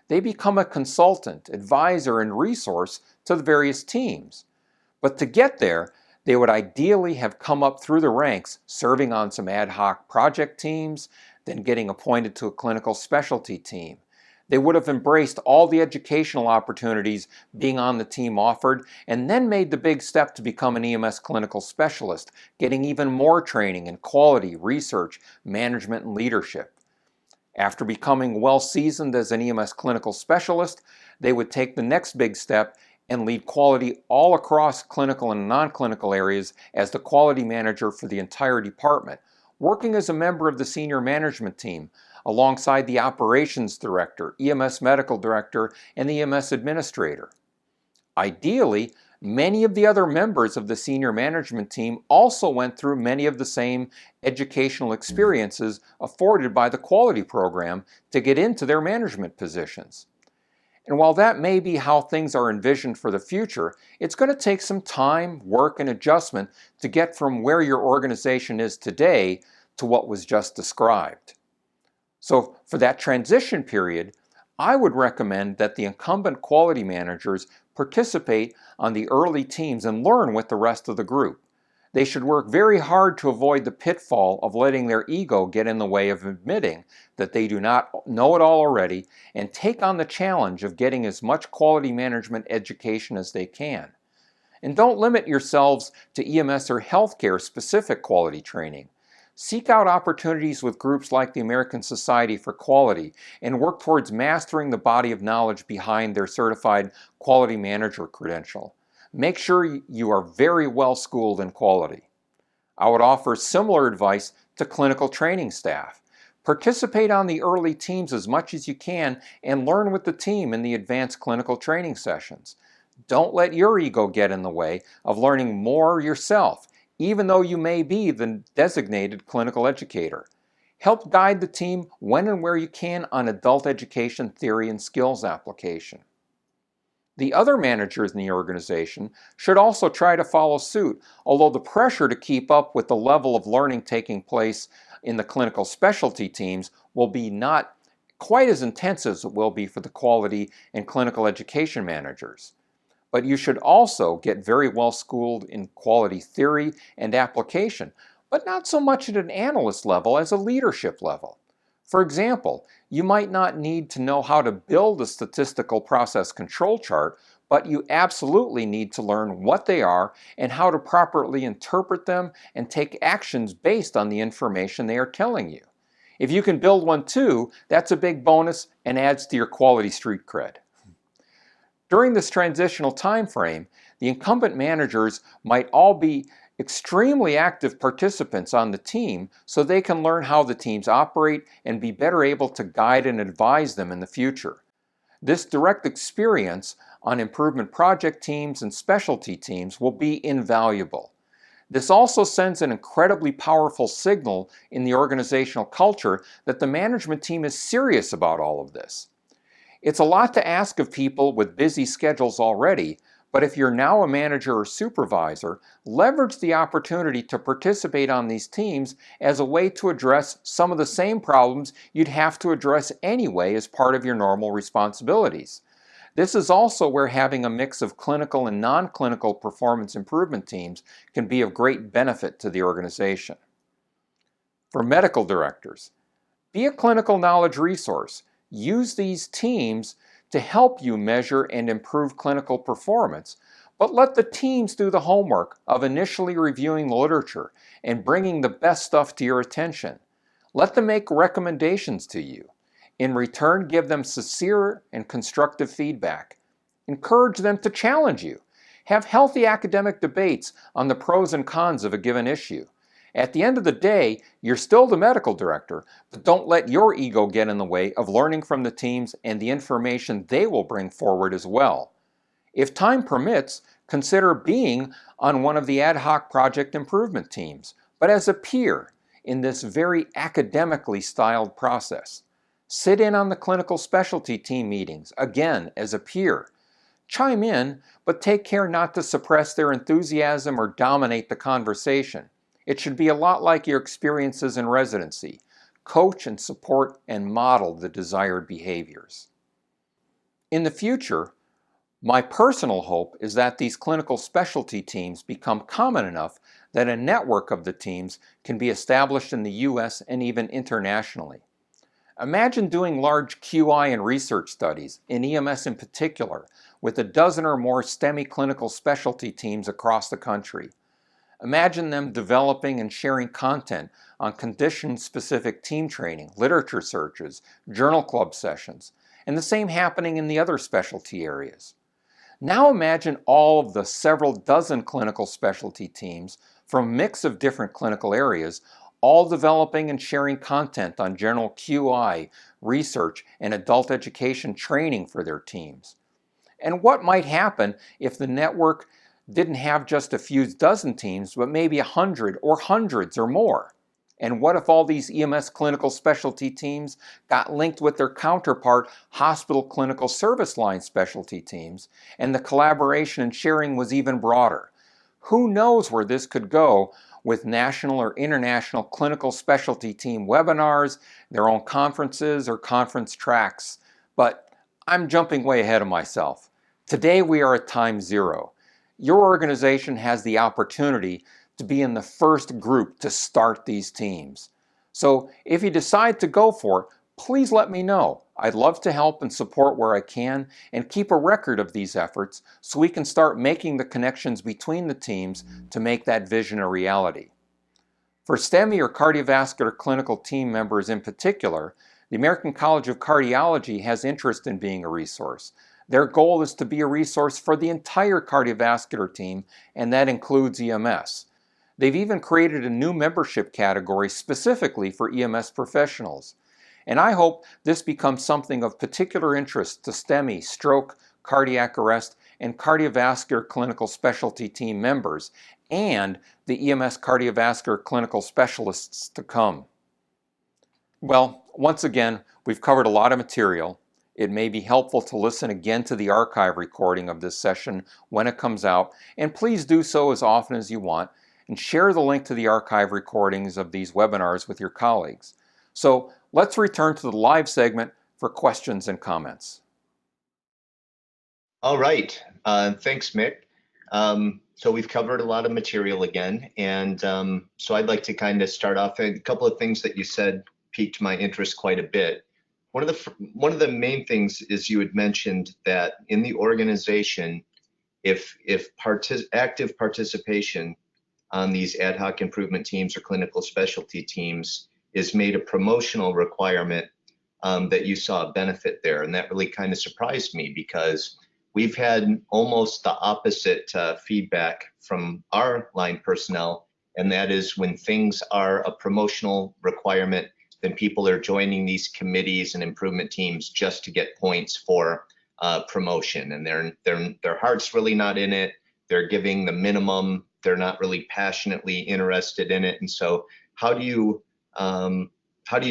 They become a consultant, advisor, and resource to the various teams. But to get there, they would ideally have come up through the ranks, serving on some ad hoc project teams, then getting appointed to a clinical specialty team. They would have embraced all the educational opportunities being on the team offered, and then made the big step to become an EMS clinical specialist, getting even more training in quality, research, management, and leadership. After becoming well seasoned as an EMS clinical specialist, they would take the next big step and lead quality all across clinical and non-clinical areas as the quality manager for the entire department, working as a member of the senior management team alongside the operations director, EMS medical director, and the EMS administrator. Ideally, many of the other members of the senior management team also went through many of the same educational experiences afforded by the quality program to get into their management positions. And while that may be how things are envisioned for the future, it's going to take some time, work, and adjustment to get from where your organization is today to what was just described. So for that transition period, I would recommend that the incumbent quality managers participate on the early teams and learn with the rest of the group. They should work very hard to avoid the pitfall of letting their ego get in the way of admitting that they do not know it all already, and take on the challenge of getting as much quality management education as they can. And don't limit yourselves to EMS or healthcare specific quality training. Seek out opportunities with groups like the American Society for Quality and work towards mastering the body of knowledge behind their certified quality manager credential. Make sure you are very well schooled in quality. I would offer similar advice to clinical training staff. Participate on the early teams as much as you can and learn with the team in the advanced clinical training sessions. Don't let your ego get in the way of learning more yourself, even though you may be the designated clinical educator. Help guide the team when and where you can on adult education theory and skills application. The other managers in the organization should also try to follow suit, although the pressure to keep up with the level of learning taking place in the clinical specialty teams will be not quite as intense as it will be for the quality and clinical education managers. But you should also get very well schooled in quality theory and application, but not so much at an analyst level as a leadership level. For example, you might not need to know how to build a statistical process control chart, but you absolutely need to learn what they are and how to properly interpret them and take actions based on the information they are telling you. If you can build one too, that's a big bonus and adds to your quality street cred. During this transitional time frame, the incumbent managers might all be extremely active participants on the team so they can learn how the teams operate and be better able to guide and advise them in the future. This direct experience on improvement project teams and specialty teams will be invaluable. This also sends an incredibly powerful signal in the organizational culture that the management team is serious about all of this. It's a lot to ask of people with busy schedules already, but if you're now a manager or supervisor, leverage the opportunity to participate on these teams as a way to address some of the same problems you'd have to address anyway as part of your normal responsibilities. This is also where having a mix of clinical and non-clinical performance improvement teams can be of great benefit to the organization. For medical directors, be a clinical knowledge resource. Use these teams to help you measure and improve clinical performance, but let the teams do the homework of initially reviewing the literature and bringing the best stuff to your attention. Let them make recommendations to you. In return, give them sincere and constructive feedback. Encourage them to challenge you. Have healthy academic debates on the pros and cons of a given issue. At the end of the day, you're still the medical director, but don't let your ego get in the way of learning from the teams and the information they will bring forward as well. If time permits, consider being on one of the ad hoc project improvement teams, but as a peer in this very academically styled process. Sit in on the clinical specialty team meetings, again as a peer. Chime in, but take care not to suppress their enthusiasm or dominate the conversation. It should be a lot like your experiences in residency. Coach and support and model the desired behaviors. In the future, my personal hope is that these clinical specialty teams become common enough that a network of the teams can be established in the U.S. and even internationally. Imagine doing large QI and research studies, in EMS in particular, with a dozen or more STEMI clinical specialty teams across the country. Imagine them developing and sharing content on condition-specific team training, literature searches, journal club sessions, and the same happening in the other specialty areas. Now imagine all of the several dozen clinical specialty teams from a mix of different clinical areas, all developing and sharing content on general QI, research, and adult education training for their teams. And what might happen if the network didn't have just a few dozen teams, but maybe 100 or hundreds or more? And what if all these EMS clinical specialty teams got linked with their counterpart hospital clinical service line specialty teams, and the collaboration and sharing was even broader? Who knows where this could go with national or international clinical specialty team webinars, their own conferences or conference tracks. But I'm jumping way ahead of myself. Today we are at time zero. Your organization has the opportunity to be in the first group to start these teams. So if you decide to go for it, please let me know. I'd love to help and support where I can and keep a record of these efforts so we can start making the connections between the teams to make that vision a reality. For STEMI or cardiovascular clinical team members in particular, the American College of Cardiology has interest in being a resource. Their goal is to be a resource for the entire cardiovascular team, and that includes EMS. They've even created a new membership category specifically for EMS professionals. And I hope this becomes something of particular interest to STEMI, stroke, cardiac arrest, and cardiovascular clinical specialty team members, and the EMS cardiovascular clinical specialists to come. Well, once again, we've covered a lot of material. It may be helpful to listen again to the archive recording of this session when it comes out, and please do so as often as you want, and share the link to the archive recordings of these webinars with your colleagues. So let's return to the live segment for questions and comments. All right, thanks, Mick. So we've covered a lot of material again, and so I'd like to kind of start off. A couple of things that you said piqued my interest quite a bit. One of the main things is you had mentioned that in the organization, if active participation on these ad hoc improvement teams or clinical specialty teams is made a promotional requirement, that you saw a benefit there, and that really kind of surprised me because we've had almost the opposite feedback from our line personnel, and that is when things are a promotional requirement, then people are joining these committees and improvement teams just to get points for promotion, and their heart's really not in it. They're giving the minimum. They're not really passionately interested in it. And so, how do you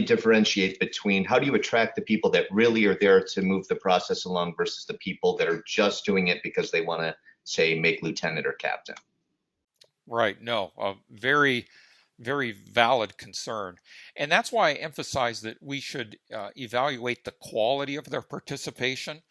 differentiate between, how do you attract the people that really are there to move the process along versus the people that are just doing it because they want to, say, make lieutenant or captain? Right. No, a very, very valid concern. And that's why I emphasize that we should evaluate the quality of their participation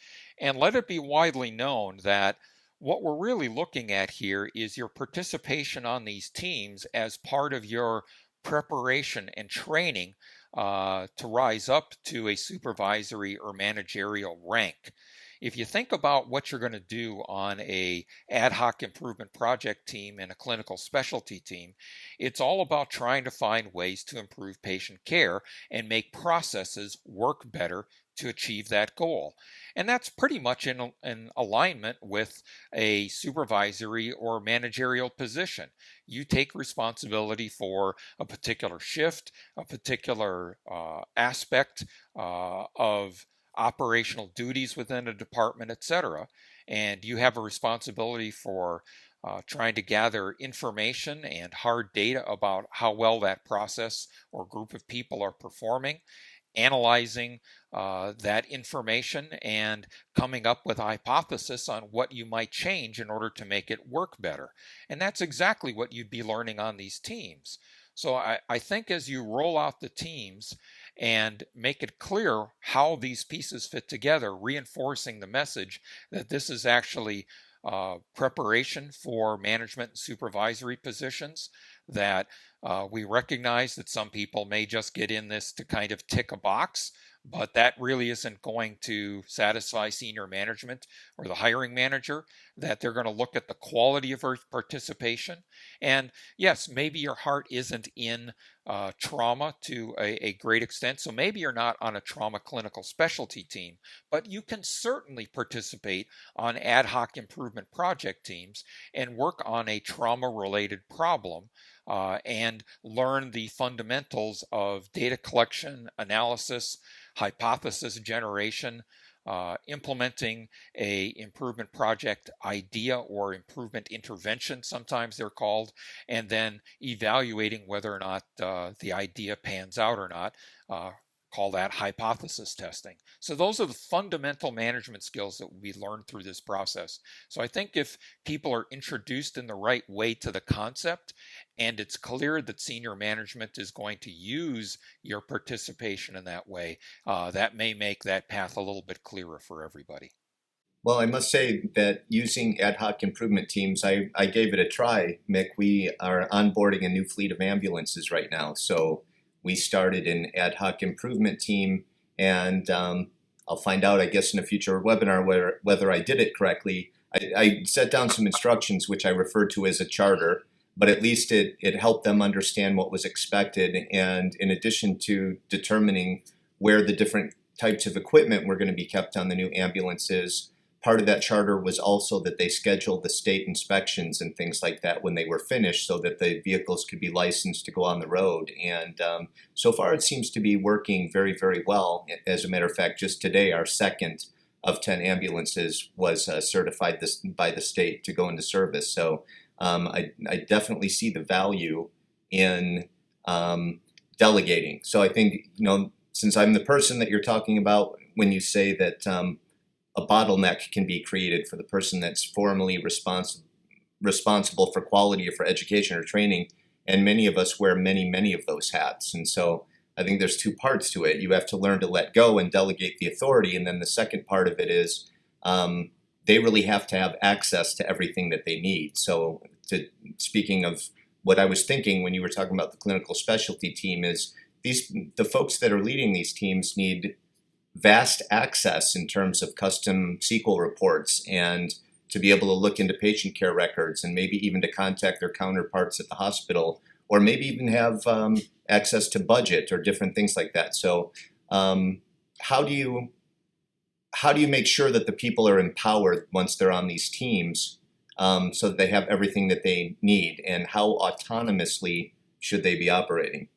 and let it be widely known that what we're really looking at here is your participation on these teams as part of your preparation and training to rise up to a supervisory or managerial rank. If you think about what you're going to do on a ad hoc improvement project team and a clinical specialty team, it's all about trying to find ways to improve patient care and make processes work better to achieve that goal. And that's pretty much in alignment with a supervisory or managerial position. You take responsibility for a particular shift, a particular aspect of operational duties within a department, etc. And you have a responsibility for trying to gather information and hard data about how well that process or group of people are performing, analyzing that information and coming up with a hypothesis on what you might change in order to make it work better. And that's exactly what you'd be learning on these teams. So I think as you roll out the teams and make it clear how these pieces fit together, reinforcing the message that this is actually preparation for management and supervisory positions, that we recognize that some people may just get in this to kind of tick a box, but that really isn't going to satisfy senior management or the hiring manager, that they're going to look at the quality of our participation. And yes, maybe your heart isn't in trauma to a great extent, so maybe you're not on a trauma clinical specialty team, but you can certainly participate on ad hoc improvement project teams and work on a trauma-related problem and learn the fundamentals of data collection, analysis, hypothesis generation, implementing a improvement project idea or improvement intervention, sometimes they're called, and then evaluating whether or not the idea pans out or not. Call that hypothesis testing. So those are the fundamental management skills that we learn through this process. So I think if people are introduced in the right way to the concept, and it's clear that senior management is going to use your participation in that way, that may make that path a little bit clearer for everybody. Well, I must say that using ad hoc improvement teams, I gave it a try, Mick. We are onboarding a new fleet of ambulances right now. So we started an ad hoc improvement team, and I'll find out, I guess, in a future webinar whether I did it correctly. I set down some instructions, which I referred to as a charter, but at least it helped them understand what was expected. And in addition to determining where the different types of equipment were going to be kept on the new ambulances, part of that charter was also that they scheduled the state inspections and things like that when they were finished so that the vehicles could be licensed to go on the road. And so far it seems to be working very, very well. As a matter of fact, just today, our second of 10 ambulances was certified by the state to go into service. So I definitely see the value in delegating. So I think, since I'm the person that you're talking about when you say that a bottleneck can be created for the person that's formally responsible for quality or for education or training, and many of us wear many of those hats. And so I think there's two parts to it. You have to learn to let go and delegate the authority, and then the second part of it is they really have to have access to everything that they need. So speaking of what I was thinking when you were talking about the clinical specialty team is the folks that are leading these teams need vast access in terms of custom SQL reports and to be able to look into patient care records and maybe even to contact their counterparts at the hospital, or maybe even have access to budget or different things like that. So how do you make sure that the people are empowered once they're on these teams so that they have everything that they need, and how autonomously should they be operating?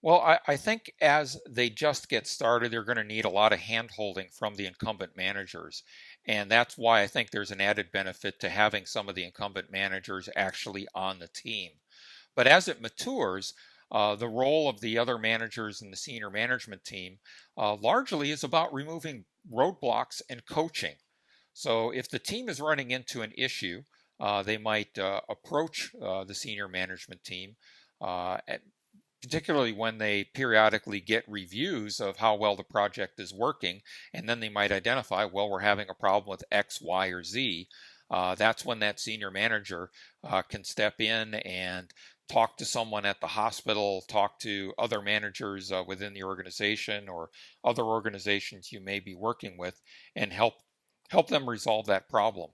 Well, I think as they just get started, they're going to need a lot of hand-holding from the incumbent managers. And that's why I think there's an added benefit to having some of the incumbent managers actually on the team. But as it matures, the role of the other managers in the senior management team largely is about removing roadblocks and coaching. So if the team is running into an issue, they might approach the senior management team particularly when they periodically get reviews of how well the project is working, and then they might identify, well, we're having a problem with X, Y, or Z. That's when that senior manager can step in and talk to someone at the hospital, talk to other managers within the organization or other organizations you may be working with, and help them resolve that problem.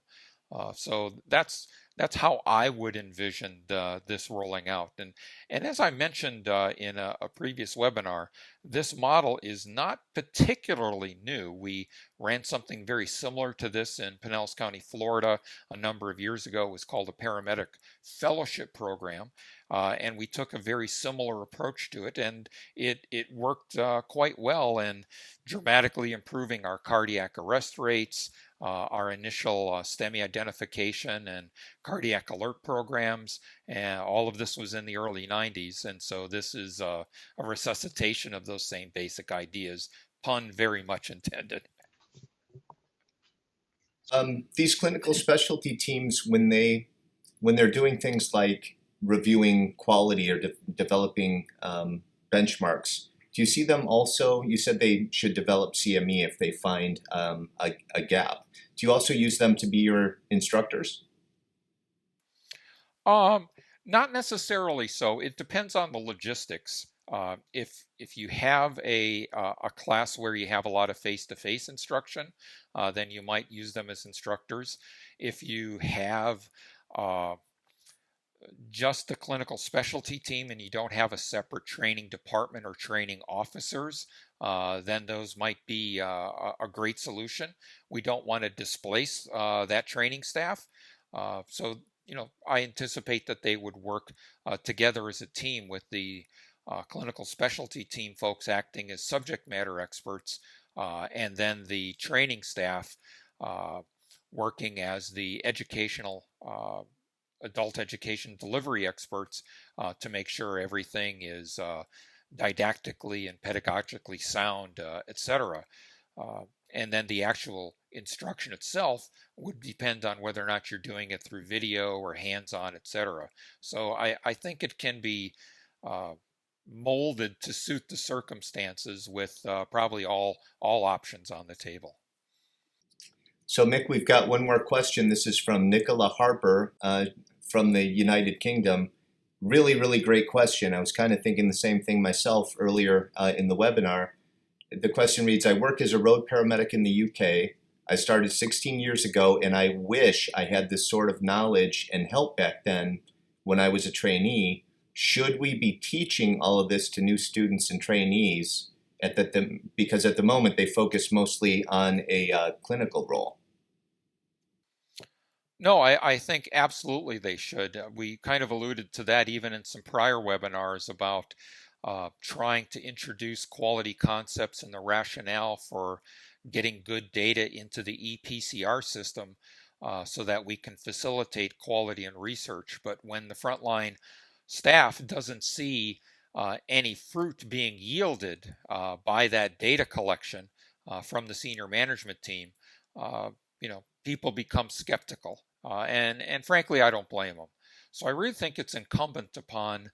So that's how I would envision this rolling out. And as I mentioned in a previous webinar, this model is not particularly new. We ran something very similar to this in Pinellas County, Florida, a number of years ago. It was called a paramedic fellowship program. And we took a very similar approach to it, and it worked quite well in dramatically improving our cardiac arrest rates, our initial STEMI identification and cardiac alert programs, and all of this was in the early 90s. And so this is a resuscitation of those same basic ideas, pun very much intended. These clinical specialty teams, when they're doing things like reviewing quality or developing benchmarks, do you see them also? You said they should develop CME if they find a gap. Do you also use them to be your instructors? Not necessarily so. It depends on the logistics. If you have a class where you have a lot of face-to-face instruction, then you might use them as instructors. If you have just the clinical specialty team and you don't have a separate training department or training officers, then those might be a great solution. We don't want to displace that training staff. So, I anticipate that they would work together as a team with the clinical specialty team folks acting as subject matter experts, and then the training staff working as the educational adult education delivery experts to make sure everything is didactically and pedagogically sound, etc. And then the actual instruction itself would depend on whether or not you're doing it through video or hands-on, etc. So I think it can be molded to suit the circumstances with probably all options on the table. So Mick, we've got one more question. This is from Nicola Harper from the United Kingdom. Really, really great question. I was kind of thinking the same thing myself earlier in the webinar. The question reads, I work as a road paramedic in the UK. I started 16 years ago, and I wish I had this sort of knowledge and help back then when I was a trainee. Should we be teaching all of this to new students and trainees because at the moment they focus mostly on a clinical role? No, I think absolutely they should. We kind of alluded to that even in some prior webinars about trying to introduce quality concepts and the rationale for getting good data into the ePCR system so that we can facilitate quality and research. But when the frontline staff doesn't see any fruit being yielded by that data collection from the senior management team, people become skeptical. And frankly, I don't blame them. So I really think it's incumbent upon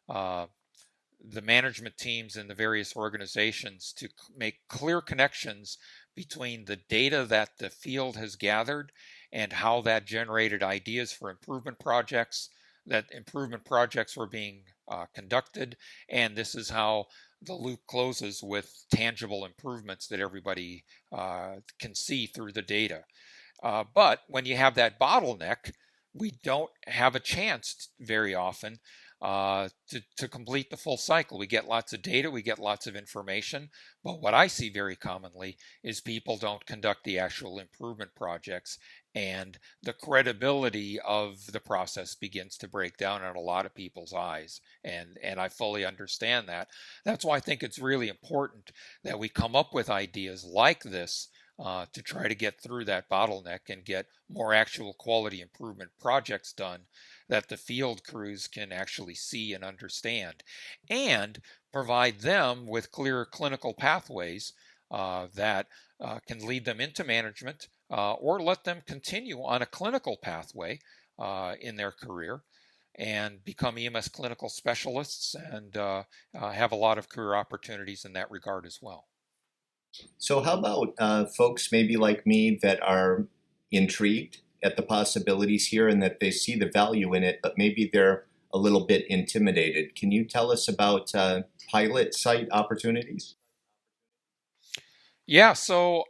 the management teams in the various organizations to make clear connections between the data that the field has gathered and how that generated ideas for improvement projects, that improvement projects were being conducted, and this is how the loop closes with tangible improvements that everybody can see through the data. But when you have that bottleneck, we don't have a chance very often to complete the full cycle. We get lots of data, we get lots of information, but what I see very commonly is people don't conduct the actual improvement projects, and the credibility of the process begins to break down in a lot of people's eyes, and I fully understand that. That's why I think it's really important that we come up with ideas like this to try to get through that bottleneck and get more actual quality improvement projects done that the field crews can actually see and understand, and provide them with clear clinical pathways that can lead them into management or let them continue on a clinical pathway in their career and become EMS clinical specialists and have a lot of career opportunities in that regard as well. So how about folks maybe like me that are intrigued at the possibilities here and that they see the value in it, but maybe they're a little bit intimidated. Can you tell us about pilot site opportunities? Yeah, so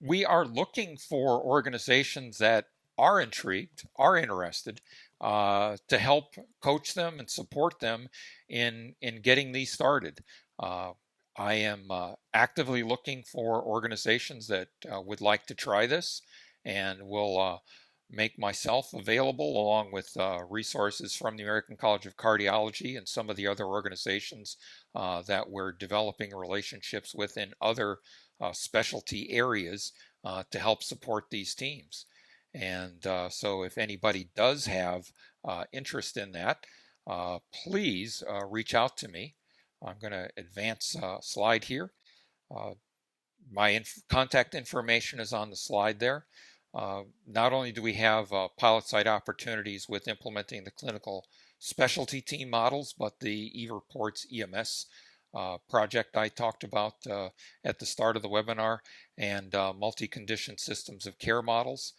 we are looking for organizations that are intrigued, are interested, to help coach them and support them in getting these started. I am actively looking for organizations that would like to try this, and will make myself available along with resources from the American College of Cardiology and some of the other organizations that we're developing relationships with in other specialty areas to help support these teams. And so if anybody does have interest in that, please reach out to me. I'm going to advance slide here. My contact information is on the slide there. Not only do we have pilot site opportunities with implementing the clinical specialty team models, but the eReports EMS project I talked about at the start of the webinar, and multi-condition systems of care models.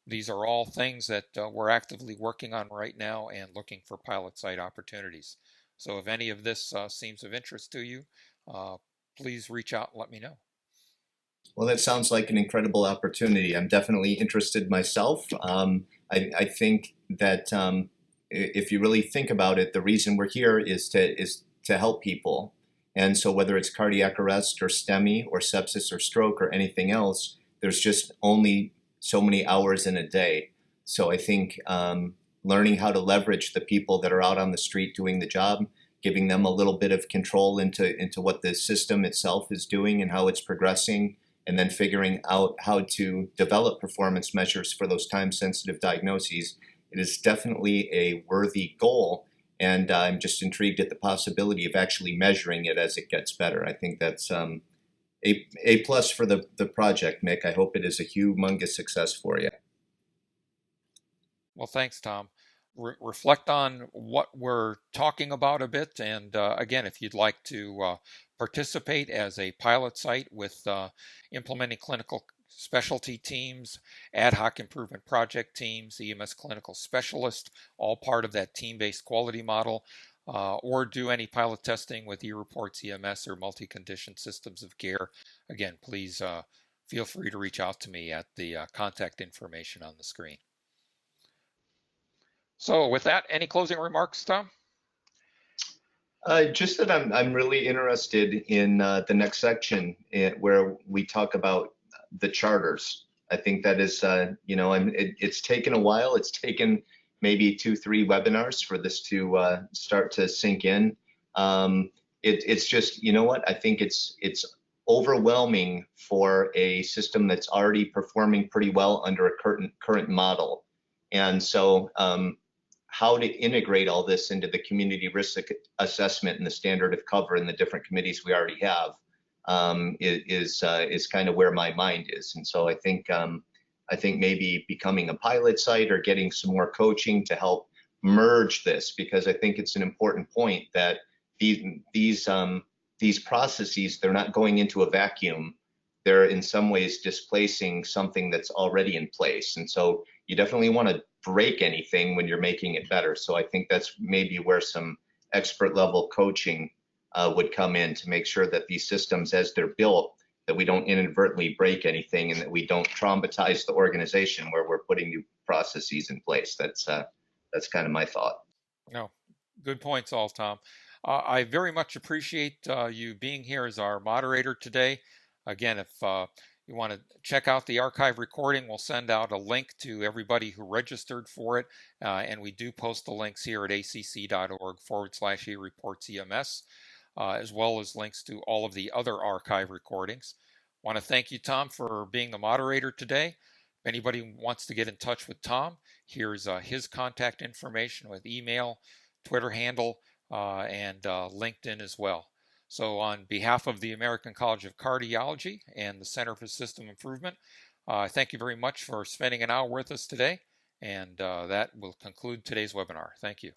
These are all things that we're actively working on right now and looking for pilot site opportunities. So if any of this seems of interest to you, please reach out and let me know. Well, that sounds like an incredible opportunity. I'm definitely interested myself. I think that if you really think about it, the reason we're here is to help people. And so whether it's cardiac arrest or STEMI or sepsis or stroke or anything else, there's just only so many hours in a day. So I think learning how to leverage the people that are out on the street doing the job, giving them a little bit of control into what the system itself is doing and how it's progressing, and then figuring out how to develop performance measures for those time-sensitive diagnoses, it is definitely a worthy goal. And I'm just intrigued at the possibility of actually measuring it as it gets better. I think that's a plus for the project, Mick. I hope it is a humongous success for you. Well, thanks, Tom. Reflect on what we're talking about a bit. And again, if you'd like to participate as a pilot site with implementing clinical specialty teams, ad hoc improvement project teams, EMS clinical specialist, all part of that team-based quality model, or do any pilot testing with eReports EMS or multi-condition systems of care, again, please feel free to reach out to me at the contact information on the screen. So with that, any closing remarks, Tom? Just that I'm really interested in the next section where we talk about the charters. I think that is, it's taken a while. It's taken maybe 2-3 webinars for this to start to sink in. It's just, you know what? I think it's overwhelming for a system that's already performing pretty well under a current model. And so how to integrate all this into the community risk assessment and the standard of cover in the different committees we already have is kind of where my mind is. And so I think maybe becoming a pilot site or getting some more coaching to help merge this, because I think it's an important point that these processes, they're not going into a vacuum. They're in some ways displacing something that's already in place. And so you definitely want to break anything when you're making it better. So I think that's maybe where some expert level coaching would come in to make sure that these systems, as they're built, that we don't inadvertently break anything and that we don't traumatize the organization where we're putting new processes in place. That's kind of my thought. No, good points all, Tom. I very much appreciate you being here as our moderator today. Again, if you want to check out the archive recording, we'll send out a link to everybody who registered for it. And we do post the links here at acc.org/eReportsEMS, as well as links to all of the other archive recordings. I want to thank you, Tom, for being the moderator today. If anybody wants to get in touch with Tom, here's his contact information with email, Twitter handle, and LinkedIn as well. So on behalf of the American College of Cardiology and the Center for System Improvement, thank you very much for spending an hour with us today. And that will conclude today's webinar. Thank you.